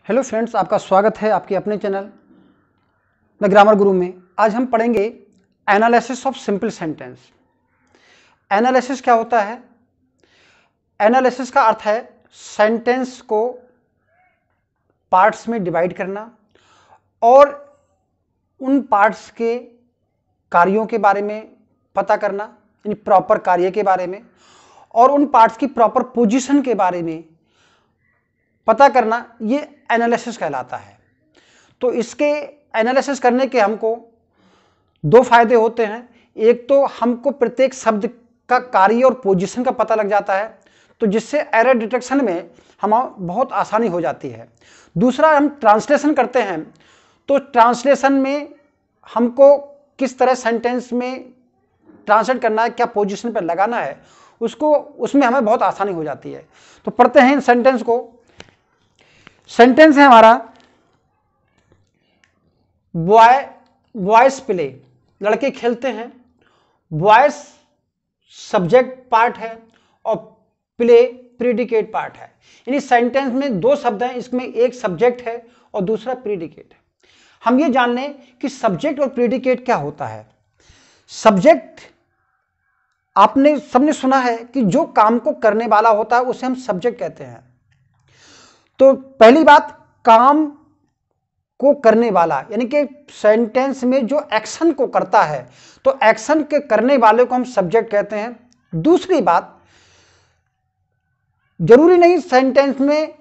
Hello friends, आपका स्वागत है आपके अपने चैनल द ग्रामर गुरु में। आज हम पढ़ेंगे analysis of simple sentence. Analysis क्या होता है? एनालिसिस का अर्थ है सेंटेंस को पार्ट्स में डिवाइड करना और उन पार्ट्स के कार्यों के बारे में पता करना, यानी प्रॉपर कार्य के बारे में, और उन पार्ट्स की प्रॉपर पोजीशन के बारे में पता करना, ये एनालिसिस कहलाता है। तो इसके एनालिसिस करने के हमको दो फायदे होते हैं। एक तो हमको प्रत्येक शब्द का कार्य और पोजीशन का पता लग जाता है, तो जिससे एरर डिटेक्शन में हम बहुत आसानी हो जाती है। दूसरा, हम ट्रांसलेशन करते हैं, तो ट्रांसलेशन में हमको किस तरह सेंटेंस में ट्रांसलेट करना है, क्या पोजीशन पर लगाना है, उसमें हमें बहुत आसानी हो जाती है। तो पढ़ते हैं इन सेंटेंस को। सेंटेंस है हमारा बॉयज प्ले, लड़के खेलते हैं। बॉयज सब्जेक्ट पार्ट है और प्ले प्रीडिकेट पार्ट है। यानी सेंटेंस में दो शब्द हैं, इसमें एक सब्जेक्ट है और दूसरा प्रीडिकेट है। हम ये जान लें कि सब्जेक्ट और प्रीडिकेट क्या होता है। सब्जेक्ट आपने सबने सुना है कि जो काम को करने वाला होता है उसे हम सब्जेक्ट कहते हैं। तो पहली बात, काम को करने वाला, यानी कि सेंटेंस में जो एक्शन को करता है, तो एक्शन के करने वाले को हम सब्जेक्ट कहते हैं। दूसरी बात, जरूरी नहीं सेंटेंस में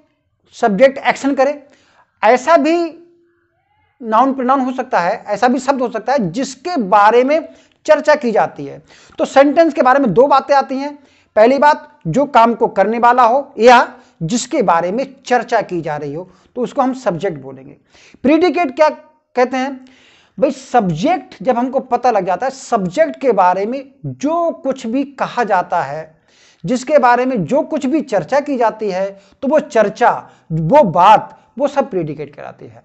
सब्जेक्ट एक्शन करे, ऐसा भी नाउन प्रोनाउन हो सकता है, ऐसा भी शब्द हो सकता है जिसके बारे में चर्चा की जाती है। तो सेंटेंस के बारे में दो बातें आती हैं। पहली बात, जो काम को करने वाला हो या जिसके बारे में चर्चा की जा रही हो, तो उसको हम सब्जेक्ट बोलेंगे। प्रीडिकेट क्या कहते हैं? भाई सब्जेक्ट जब हमको पता लग जाता है, सब्जेक्ट के बारे में जो कुछ भी कहा जाता है, जिसके बारे में जो कुछ भी चर्चा की जाती है, तो वो चर्चा, वो बात, वो सब प्रीडिकेट कहलाती है।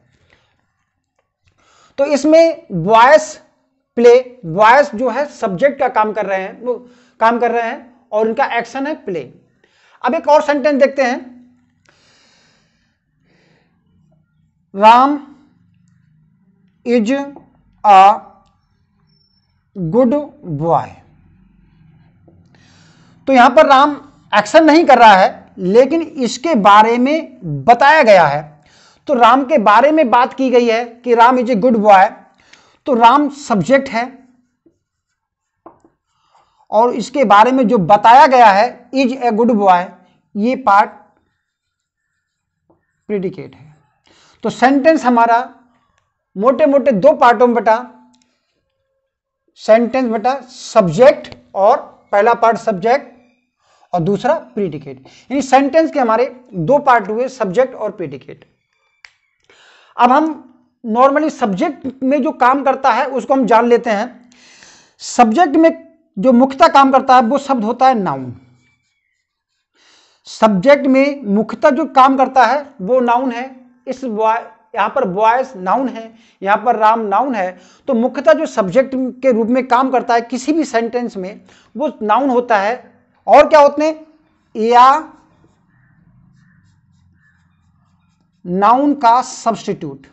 तो इसमें बॉयज प्ले, बॉयज जो है सब्जेक्ट का काम कर रहे हैं, वो काम कर रहे हैं और उनका एक्शन है प्ले। अब एक और सेंटेंस देखते हैं। Ram is a good boy. तो यहां पर राम एक्शन नहीं कर रहा है, लेकिन इसके बारे में बताया गया है। तो राम के बारे में बात की गई है कि Ram is a good boy. तो राम सब्जेक्ट है और इसके बारे में जो बताया गया है, इज ए गुड बॉय, ये पार्ट प्रीडिकेट है। तो सेंटेंस हमारा मोटे मोटे दो पार्टों में बटा। सेंटेंस बटा सब्जेक्ट, और पहला पार्ट सब्जेक्ट और दूसरा प्रीडिकेट। यानी सेंटेंस के हमारे दो पार्ट हुए, सब्जेक्ट और प्रीडिकेट। अब हम नॉर्मली सब्जेक्ट में जो काम करता है उसको हम जान लेते हैं। सब्जेक्ट में जो मुख्यतः काम करता है वो शब्द होता है नाउन। सब्जेक्ट में मुख्यतः जो काम करता है वो नाउन है। इस यहां पर बॉयज नाउन है, यहां पर राम नाउन है। तो मुख्यतः जो सब्जेक्ट के रूप में काम करता है किसी भी सेंटेंस में, वो नाउन होता है। और क्या होते हैं? या नाउन का सब्स्टिट्यूट।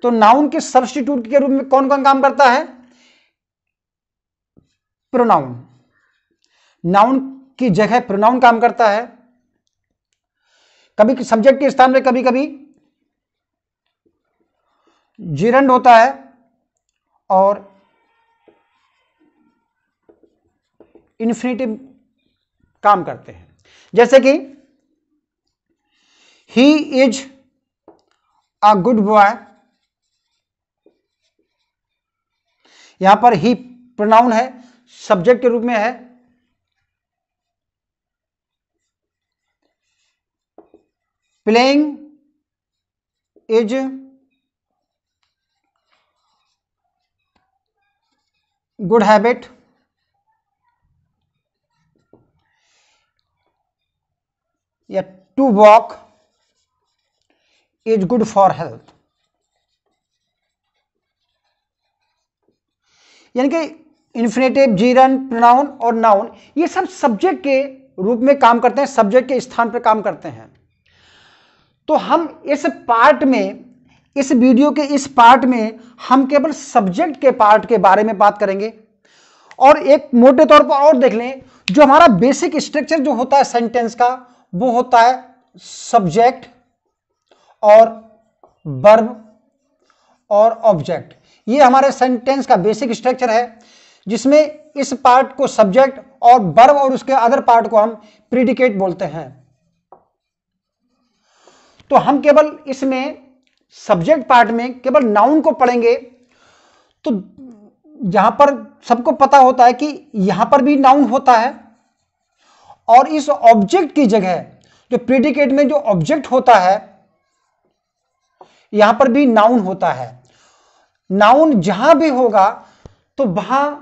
तो नाउन के सब्स्टिट्यूट के रूप में कौन कौन काम करता है? प्रोनाउन। नाउन की जगह प्रोनाउन काम करता है। कभी सब्जेक्ट के स्थान में कभी कभी जिरंड होता है और इन्फिनिटिव काम करते हैं। जैसे कि he is a good boy, यहां पर ही प्रोनाउन है, सब्जेक्ट के रूप में है। प्लेइंग इज गुड हैबिट, या to walk is good for health. यानी कि इन्फिनेटिव, जीरन, प्रोनाउन और नाउन, ये सब सब्जेक्ट के रूप में काम करते हैं, सब्जेक्ट के स्थान पर काम करते हैं। तो हम इस पार्ट में, इस वीडियो के इस पार्ट में हम केवल सब्जेक्ट के पार्ट के बारे में बात करेंगे। और एक मोटे तौर पर और देख लें, जो हमारा बेसिक स्ट्रक्चर जो होता है सेंटेंस का, वो होता है सब्जेक्ट और वर्ब और ऑब्जेक्ट। ये हमारे सेंटेंस का बेसिक स्ट्रक्चर है, जिसमें इस पार्ट को सब्जेक्ट और वर्ब और उसके अदर पार्ट को हम प्रीडिकेट बोलते हैं। तो हम केवल इसमें सब्जेक्ट पार्ट में केवल नाउन को पढ़ेंगे। तो यहां पर सबको पता होता है कि यहां पर भी नाउन होता है, और इस ऑब्जेक्ट की जगह जो प्रीडिकेट में जो ऑब्जेक्ट होता है, यहां पर भी नाउन होता है। नाउन जहां भी होगा तो वहां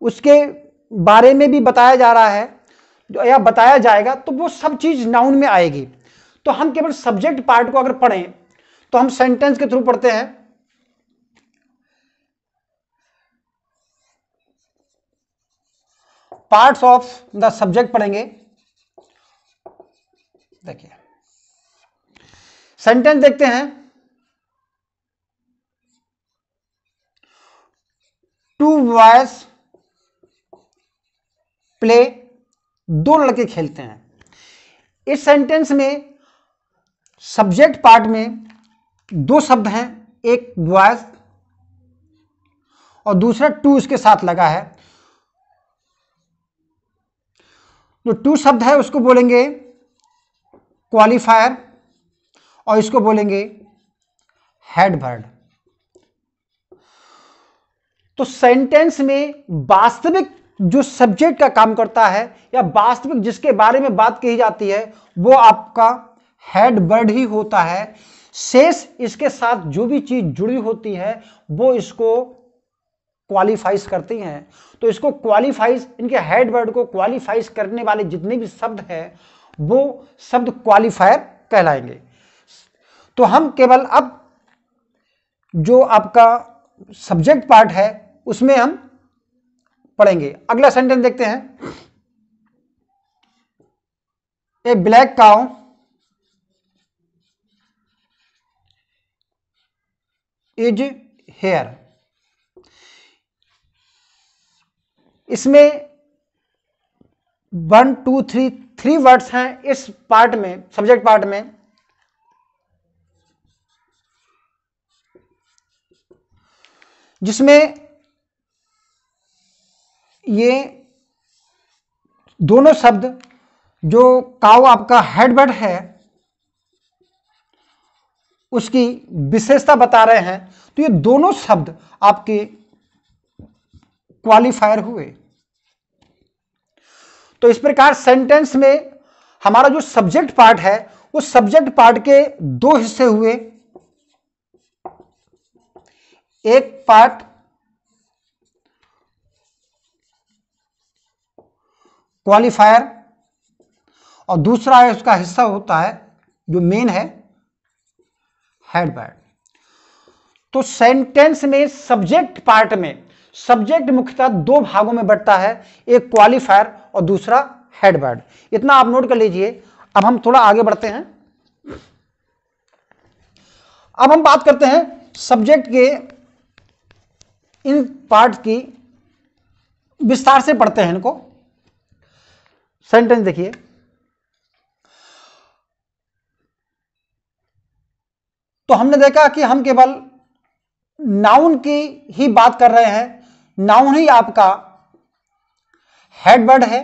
उसके बारे में भी बताया जा रहा है या बताया जाएगा, तो वो सब चीज नाउन में आएगी। तो हम केवल सब्जेक्ट पार्ट को अगर पढ़ें तो हम सेंटेंस के थ्रू पढ़ते हैं। पार्ट्स ऑफ द सब्जेक्ट पढ़ेंगे। देखिए सेंटेंस देखते हैं। टू बॉयज प्ले, दो लड़के खेलते हैं। इस सेंटेंस में सब्जेक्ट पार्ट में दो शब्द हैं, एक बॉयज और दूसरा टू इसके साथ लगा है। जो टू शब्द है उसको बोलेंगे क्वालिफायर और इसको बोलेंगे हेड वर्ड। तो सेंटेंस में वास्तविक जो सब्जेक्ट का काम करता है या वास्तविक जिसके बारे में बात की जाती है, वो आपका हेड वर्ड ही होता है। शेष इसके साथ जो भी चीज जुड़ी होती है वो इसको क्वालिफाइज करती हैं। तो इसको क्वालिफाइज, इनके हेड वर्ड को क्वालिफाइज करने वाले जितने भी शब्द हैं वो शब्द क्वालिफायर कहलाएंगे। तो हम केवल अब जो आपका सब्जेक्ट पार्ट है उसमें हम पढ़ेंगे। अगला सेंटेंस देखते हैं। ए ब्लैक काउ इज हेयर। इसमें 1 2 3 वर्ड्स हैं इस पार्ट में, सब्जेक्ट पार्ट में। जिसमें ये दोनों शब्द, जो काउ आपका हेड वर्ड है उसकी विशेषता बता रहे हैं। तो ये दोनों शब्द आपके क्वालिफायर हुए। तो इस प्रकार सेंटेंस में हमारा जो सब्जेक्ट पार्ट है उस सब्जेक्ट पार्ट के दो हिस्से हुए। एक पार्ट क्वालिफायर और दूसरा है उसका हिस्सा होता है जो मेन है हेड वर्ड। तो सेंटेंस में सब्जेक्ट पार्ट में सब्जेक्ट मुख्यतः दो भागों में बंटता है, एक क्वालिफायर और दूसरा हेड वर्ड। इतना आप नोट कर लीजिए। अब हम थोड़ा आगे बढ़ते हैं। अब हम बात करते हैं सब्जेक्ट के इन पार्ट की, विस्तार से पढ़ते हैं इनको। सेंटेंस देखिए। तो हमने देखा कि हम केवल नाउन की ही बात कर रहे हैं। नाउन ही आपका हेड वर्ड है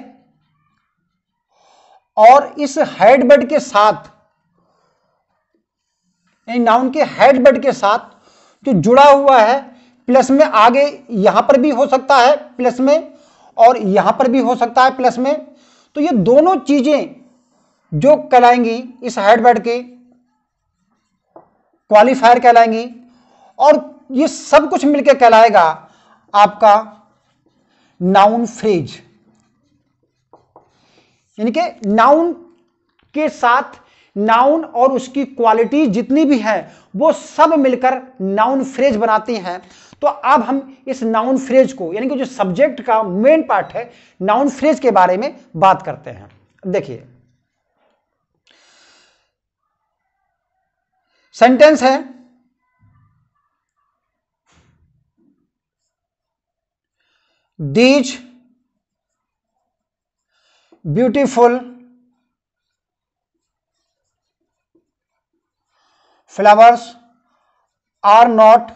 और इस हेड वर्ड के साथ, नाउन के हेड वर्ड के साथ जो जुड़ा हुआ है, प्लस में आगे यहां पर भी हो सकता है प्लस में, और यहां पर भी हो सकता है प्लस में। तो ये दोनों चीजें जो कहलाएंगी इस हेड वर्ड के क्वालिफायर कहलाएंगी, और ये सब कुछ मिलकर कहलाएगा आपका नाउन फ्रेज। यानी कि नाउन के साथ नाउन और उसकी क्वालिटी जितनी भी है वो सब मिलकर नाउन फ्रेज बनाती हैं। तो अब हम इस नाउन फ्रेज को, यानी कि जो सब्जेक्ट का मेन पार्ट है, नाउन फ्रेज के बारे में बात करते हैं। देखिए, सेंटेंस है, these beautiful flowers are not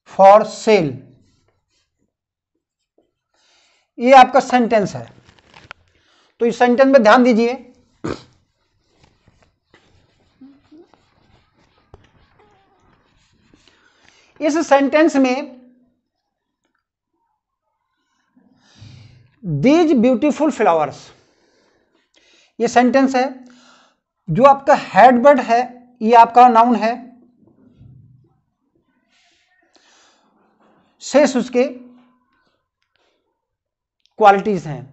for sale. ये आपका सेंटेंस है। तो इस सेंटेंस में ध्यान दीजिए, इस सेंटेंस में दीज ब्यूटीफुल फ्लावर्स, ये सेंटेंस है। जो आपका हेड वर्ड है, ये आपका नाउन है, शेष उसके क्वालिटीज हैं,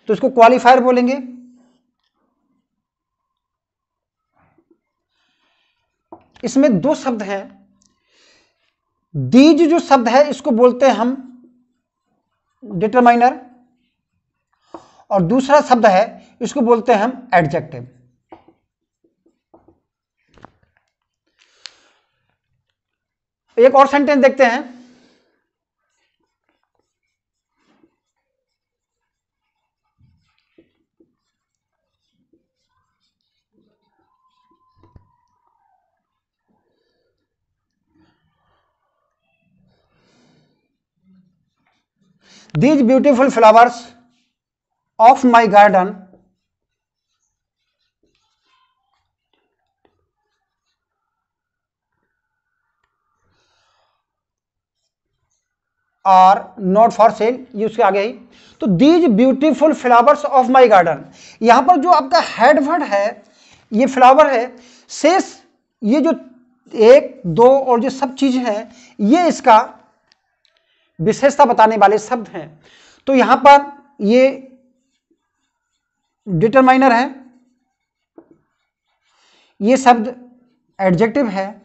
तो इसको क्वालिफायर बोलेंगे। इसमें दो शब्द हैं। दीज जो शब्द है इसको बोलते हैं हम डिटरमाइनर, और दूसरा शब्द है इसको बोलते हैं हम एडजेक्टिव। एक और सेंटेंस देखते हैं। These beautiful flowers of my garden are not for sale, ये उसके आगे ही। तो these beautiful flowers of my garden, यहां पर जो आपका हेड वर्ड है ये फ्लावर है, शेष ये जो एक दो और जो सब चीज है ये इसका विशेषता बताने वाले शब्द हैं। तो यहां पर ये डिटरमाइनर है, ये शब्द एडजेक्टिव है,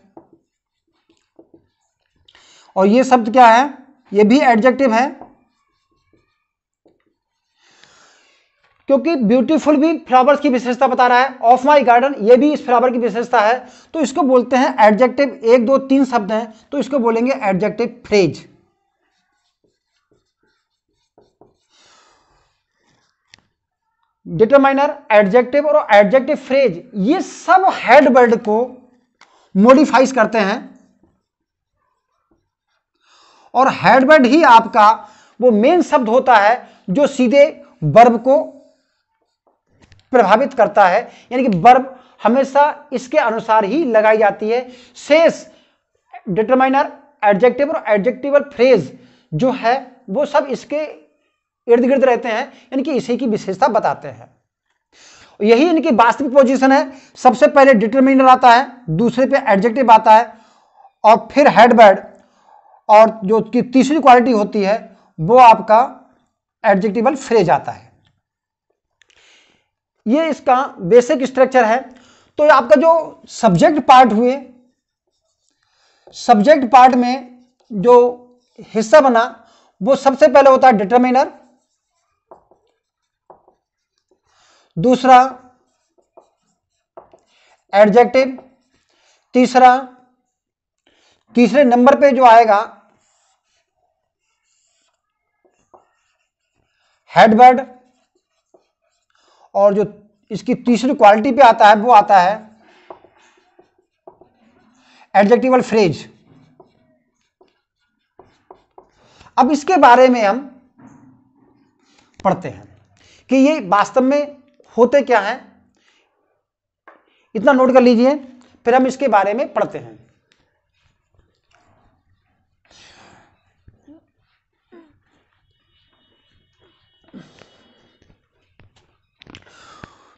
और ये शब्द क्या है, ये भी एडजेक्टिव है, क्योंकि ब्यूटीफुल भी फ्लावर्स की विशेषता बता रहा है, ऑफ माई गार्डन ये भी इस फ्लावर की विशेषता है, तो इसको बोलते हैं एडजेक्टिव। एक दो तीन शब्द हैं तो इसको बोलेंगे एडजेक्टिव फ्रेज। डिटरमाइनर, एडजेक्टिव और एडजेक्टिव फ्रेज, ये सब हेड वर्ड को मॉडिफाइज करते हैं, और हेड वर्ड ही आपका वो मेन शब्द होता है जो सीधे वर्ब को प्रभावित करता है, यानी कि वर्ब हमेशा इसके अनुसार ही लगाई जाती है। शेष डिटरमाइनर, एडजेक्टिव और एडजेक्टिवल फ्रेज जो है वो सब इसके इर्द गिर्द रहते हैं, यानी कि इसी की विशेषता बताते हैं। यही इनकी वास्तविक पोजीशन है। सबसे पहले डिटरमिनर आता है, दूसरे पे एडजेक्टिव आता है, और फिर हेड वर्ड, और जो की तीसरी क्वालिटी होती है वो आपका एडजेक्टिवल फ्रेज आता है। ये इसका बेसिक स्ट्रक्चर है। तो आपका जो सब्जेक्ट पार्ट हुए, सब्जेक्ट पार्ट में जो हिस्सा बना वो सबसे पहले होता है डिटरमिनर, दूसरा एडजेक्टिव, तीसरे नंबर पे जो आएगा हेड वर्ड, और जो इसकी तीसरी क्वालिटी पे आता है वो आता है एडजेक्टिवल फ्रेज। अब इसके बारे में हम पढ़ते हैं कि ये वास्तव में होते क्या हैं, इतना नोट कर लीजिए, फिर हम इसके बारे में पढ़ते हैं।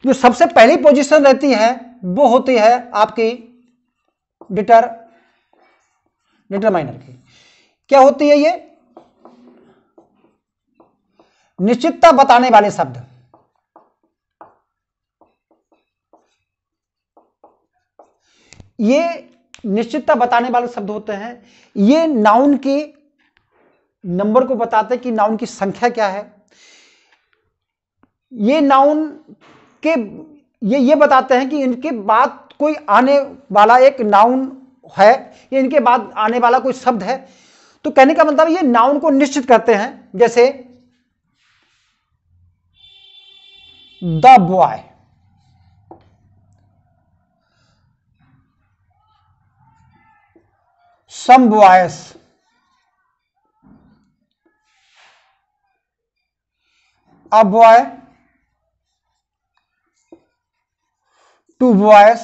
जो सबसे पहली पोजीशन रहती है वो होती है आपकी डिटरमाइनर की। क्या होती है ये? निश्चितता बताने वाले शब्द। ये निश्चितता बताने वाले शब्द होते हैं। ये नाउन के नंबर को बताते हैं कि नाउन की संख्या क्या है। ये नाउन के ये बताते हैं कि इनके बाद कोई आने वाला एक नाउन है या इनके बाद आने वाला कोई शब्द है। तो कहने का मतलब ये नाउन को निश्चित करते हैं। जैसे the boy, some boys, a boy, two boys.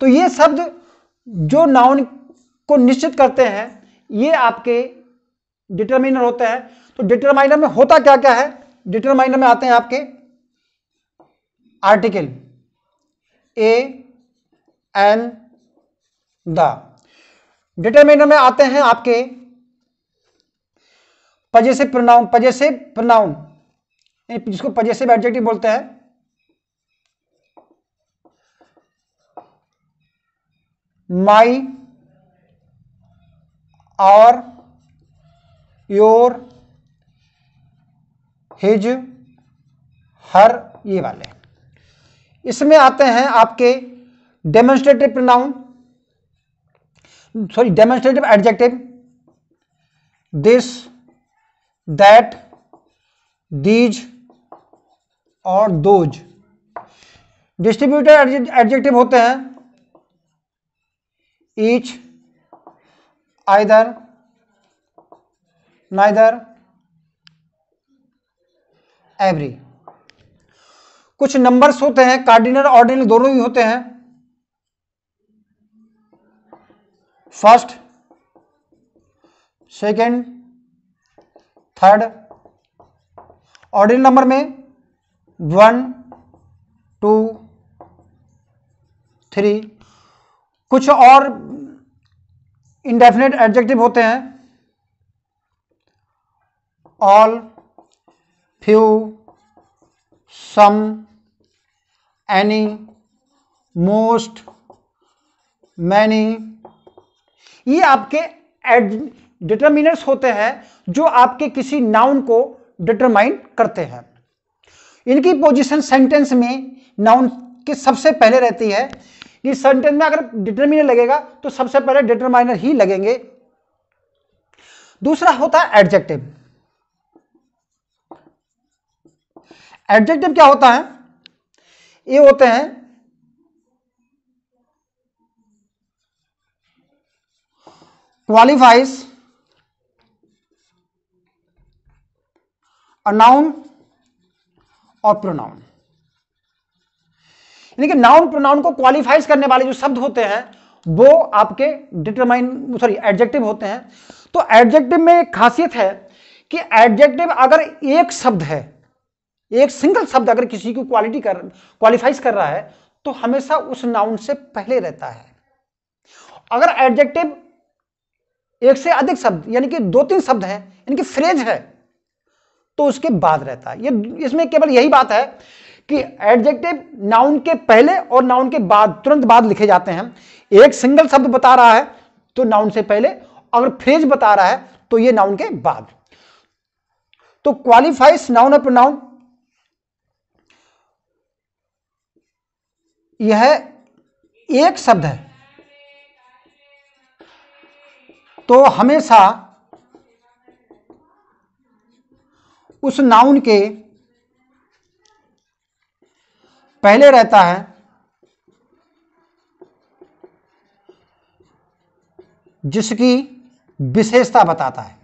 तो ये शब्द जो नाउन को निश्चित करते हैं ये आपके डिटरमिनर होते हैं। तो डिटरमाइनर में होता क्या क्या है? डिटरमाइनर में आते हैं आपके article a, an, the. Determiner में आते हैं आपके पजेसिव प्रोनाउन, जिसको पजेसिव एडजेक्टिव बोलते हैं। माई, और, योर, हिज, हर, ये वाले। इसमें आते हैं आपके demonstrative pronoun, sorry demonstrative adjective, this, that, these और दोज। डिस्ट्रीब्यूटेड एडजेक्टिव होते हैं ईच, आइदर, नाइदर, एवरी। कुछ नंबर्स होते हैं, कार्डिनल ऑर्डिनल दोनों ही होते हैं। First, second, third. Ordinal number में 1, 2, 3। कुछ और इंडेफिनेट एडजेक्टिव होते हैं ऑल, फ्यू, सम, एनी, मोस्ट, मैनी। ये आपके डिटरमिनर्स होते हैं जो आपके किसी नाउन को डिटरमाइन करते हैं। इनकी पोजीशन सेंटेंस में नाउन के सबसे पहले रहती है। इस सेंटेंस में अगर डिटरमिनर लगेगा तो सबसे पहले डिटरमाइनर ही लगेंगे। दूसरा होता है एडजेक्टिव। एडजेक्टिव क्या होता है? ये होते हैं क्वालिफाइज अ नाउन और प्रोनाउन। यानी कि नाउन प्रोनाउन को क्वालिफाइज करने वाले जो शब्द होते हैं वो आपके एडजेक्टिव होते हैं। तो एडजेक्टिव में एक खासियत है कि एडजेक्टिव अगर एक शब्द है, एक सिंगल शब्द अगर किसी को क्वालिफाइज कर रहा है तो हमेशा उस नाउन से पहले रहता है। अगर एडजेक्टिव एक से अधिक शब्द यानी कि 2-3 शब्द हैं, यानी कि फ्रेज है, तो उसके बाद रहता है। ये इसमें केवल यही बात है कि एडजेक्टिव नाउन के पहले और नाउन के बाद, तुरंत बाद लिखे जाते हैं। एक सिंगल शब्द बता रहा है तो नाउन से पहले, अगर फ्रेज बता रहा है तो ये नाउन के बाद। तो क्वालिफाइज नाउन और प्रोनाउन, यह एक शब्द है तो हमेशा उस नाउन के पहले रहता है जिसकी विशेषता बताता है।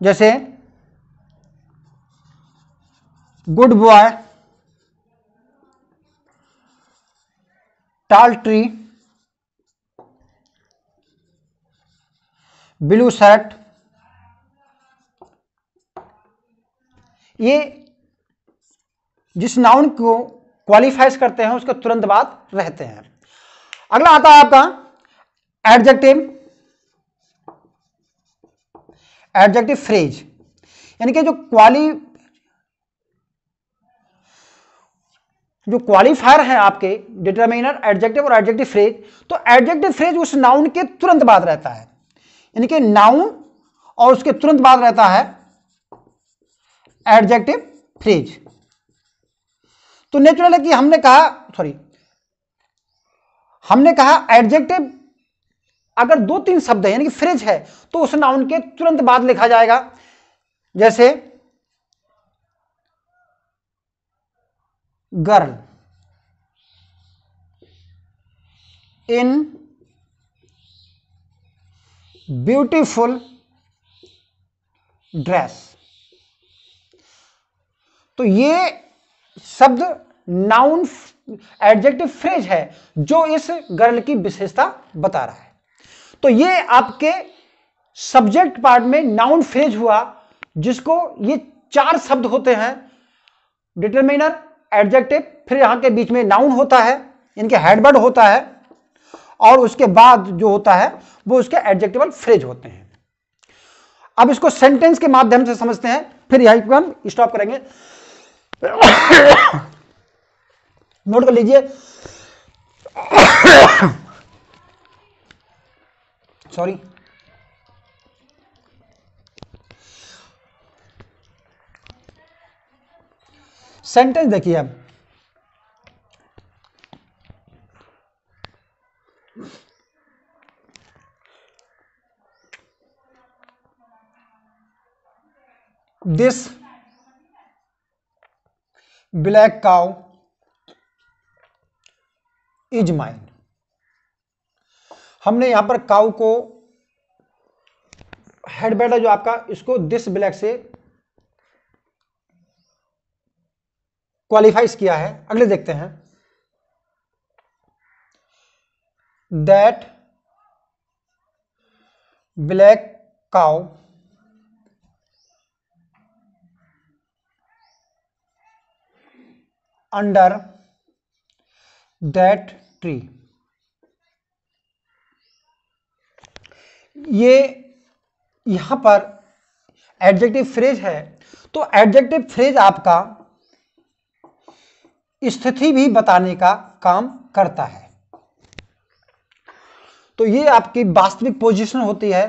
जैसे गुड बॉय, टाल ट्री, ब्लू शर्ट। ये जिस नाउन को क्वालिफाइज करते हैं उसके तुरंत बाद रहते हैं। अगला आता है आपका एडजेक्टिव। एडजेक्टिव फ्रेज यानी कि जो जो क्वालिफायर हैं आपके डिटरमिनर, एडजेक्टिव और एडजेक्टिव फ्रेज, तो एडजेक्टिव फ्रेज उस नाउन के तुरंत बाद रहता है, यानी कि नाउन और उसके तुरंत बाद रहता है एडजेक्टिव फ्रेज। तो नेचुरल है कि हमने कहा एडजेक्टिव अगर 2-3 शब्द है यानी कि फ्रेज है तो उस नाउन के तुरंत बाद लिखा जाएगा। जैसे गर्ल इन ब्यूटीफुल ड्रेस, तो ये शब्द नाउन एडजेक्टिव फ्रेज है जो इस गर्ल की विशेषता बता रहा है। तो ये आपके सब्जेक्ट पार्ट में नाउन फ्रेज हुआ, जिसको ये 4 शब्द होते हैं, डिटरमिनर, एडजेक्टिव, फिर यहां के बीच में नाउन होता है, इनके हेडवर्ड होता है, और उसके बाद जो होता है वो उसके एडजेक्टिवल फ्रेज होते हैं। अब इसको सेंटेंस के माध्यम से समझते हैं, फिर यहीं पर हम स्टॉप करेंगे। नोट कर लीजिए, सॉरी, सेंटेंस देखिए। अब this black cow is mine. हमने यहां पर काउ को हेडवर्ड है जो आपका, इसको दिस ब्लैक से क्वालिफाइज किया है। अगले देखते हैं, that black cow under that tree. ये यहां पर एडजेक्टिव फ्रेज है, तो एडजेक्टिव फ्रेज आपका स्थिति भी बताने का काम करता है। तो ये आपकी वास्तविक पोजीशन होती है,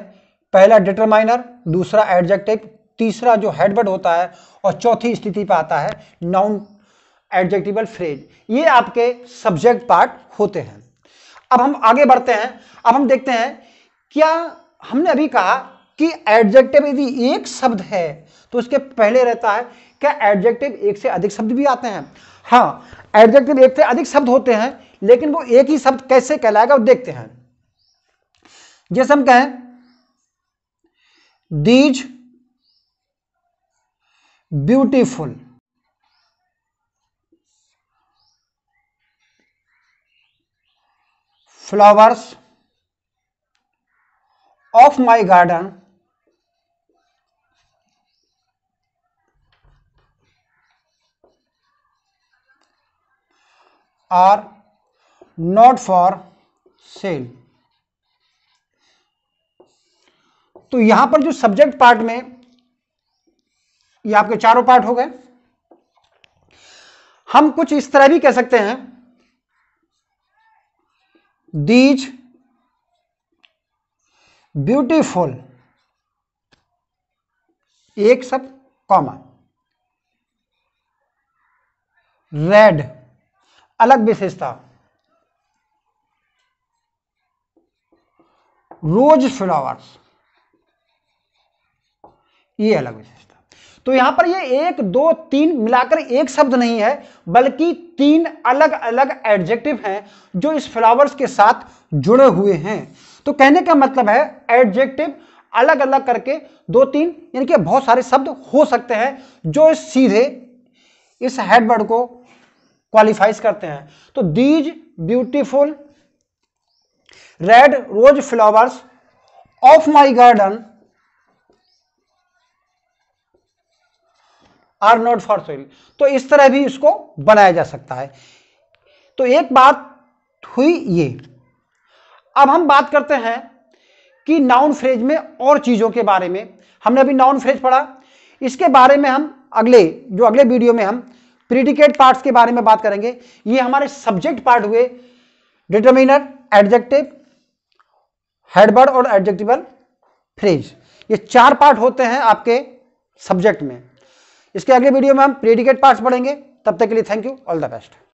पहला डिटरमाइनर, दूसरा एडजेक्टिव, तीसरा जो हेडवर्ड होता है, और चौथी स्थिति पे आता है नाउन एडजेक्टिवल फ्रेज। ये आपके सब्जेक्ट पार्ट होते हैं। अब हम आगे बढ़ते हैं। अब हम देखते हैं, क्या हमने अभी कहा कि एडजेक्टिव यदि एक शब्द है तो उसके पहले रहता है, क्या एडजेक्टिव एक से अधिक शब्द भी आते हैं? हाँ, एडजेक्टिव एक से अधिक शब्द होते हैं, लेकिन वो एक ही शब्द कैसे कहलाएगा वो देखते हैं। जैसे हम कहें these beautiful flowers of my garden are not for sale. तो यहां पर जो सब्जेक्ट पार्ट में, ये आपके चारों पार्ट हो गए। हम कुछ इस तरह भी कह सकते हैं, दीज ब्यूटीफुल, एक शब्द, कॉमा, रेड, अलग विशेषता, रोज फ्लावर्स, ये अलग विशेषता। तो यहां पर ये 1, 2, 3 मिलाकर एक शब्द नहीं है, बल्कि 3 अलग अलग एडजेक्टिव हैं जो इस फ्लावर्स के साथ जुड़े हुए हैं। तो कहने का मतलब है एडजेक्टिव अलग अलग करके 2-3 यानी कि बहुत सारे शब्द हो सकते हैं जो सीधे इस हेडवर्ड को क्वालिफाइज करते हैं। तो these beautiful red rose flowers of my garden are not for sale. तो इस तरह भी इसको बनाया जा सकता है। तो एक बात हुई ये। अब हम बात करते हैं कि नाउन फ्रेज में और चीजों के बारे में। हमने अभी नाउन फ्रेज पढ़ा, इसके बारे में हम अगले वीडियो में हम प्रीडिकेट पार्ट्स के बारे में बात करेंगे। ये हमारे सब्जेक्ट पार्ट हुए, डिटरमिनर, एडजेक्टिव, हेडवर्ड और एडजेक्टिवल फ्रेज। ये 4 पार्ट होते हैं आपके सब्जेक्ट में। इसके अगले वीडियो में हम प्रीडिकेट पार्ट्स पढ़ेंगे। तब तक के लिए thank you, all the best.